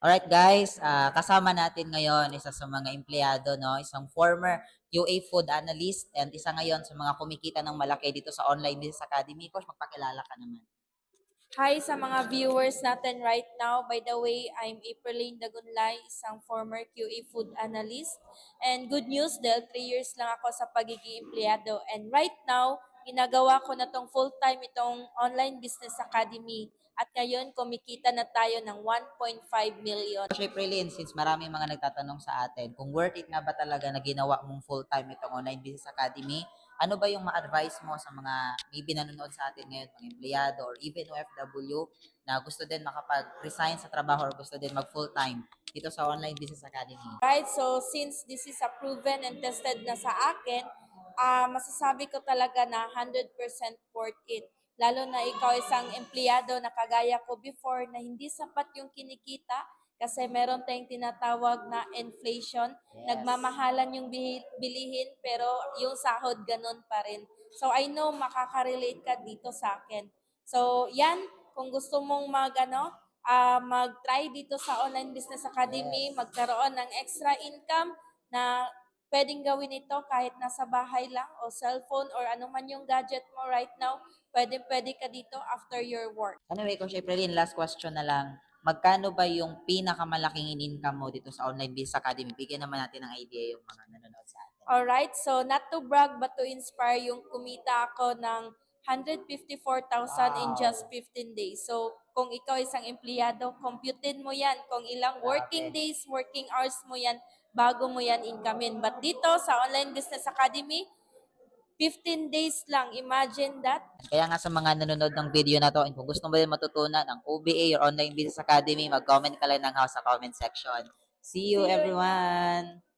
Alright guys, kasama natin ngayon isa sa mga empleyado, no? Isang former QA food analyst and isa ngayon sa mga kumikita ng malaki dito sa Online Business Academy. Coach, magpakilala ka naman. Hi sa mga viewers natin right now. By the way, I'm Aprilene Dagunlay, isang former QA food analyst. And good news dahil 3 years lang ako sa pagiging empleyado. And right now, ginagawa ko na tong full-time itong Online Business Academy. At ngayon, kumikita na tayo ng 1.5 million. Coach Aprilin, since marami mga nagtatanong sa atin, kung worth it nga ba talaga na ginawa mong full-time itong Online Business Academy, ano ba yung ma-advise mo sa mga maybe nanonood sa atin ngayon, mga empleyado or even OFW na gusto din makapag-resign sa trabaho or gusto din mag-full-time dito sa Online Business Academy? Right, so since this is a proven and tested na sa akin, masasabi ko talaga na 100% worth it. Lalo na ikaw isang empleyado na kagaya ko before na hindi sapat yung kinikita kasi meron tayong tinatawag na inflation. Yes. Nagmamahalan yung bilihin pero yung sahod ganun pa rin. So I know makaka-relate ka dito sa akin. So yan, kung gusto mong mag-try dito sa Online Business Academy, magkaroon ng extra income na pwedeng gawin ito kahit nasa bahay lang o cellphone or anuman yung gadget mo right now, pwede ka dito after your work. Anyway, Coach Aprilin, last question na lang. Magkano ba yung pinakamalaking in-income mo dito sa Online Business Academy? Bigyan naman natin ng idea yung mga nanonood sa atin. Alright, so not to brag but to inspire, yung kumita ako ng 154,000 in just 15 days. So, kung ikaw isang empleyado, computein mo yan kung ilang working days, working hours mo yan bago mo yan incomein. But dito sa Online Business Academy, 15 days lang. Imagine that. Kaya nga sa mga nanonood ng video na to, and kung gusto mo din matutunan ng OBA or Online Business Academy, mag-comment ka lang ng house sa comment section. See you See you in everyone!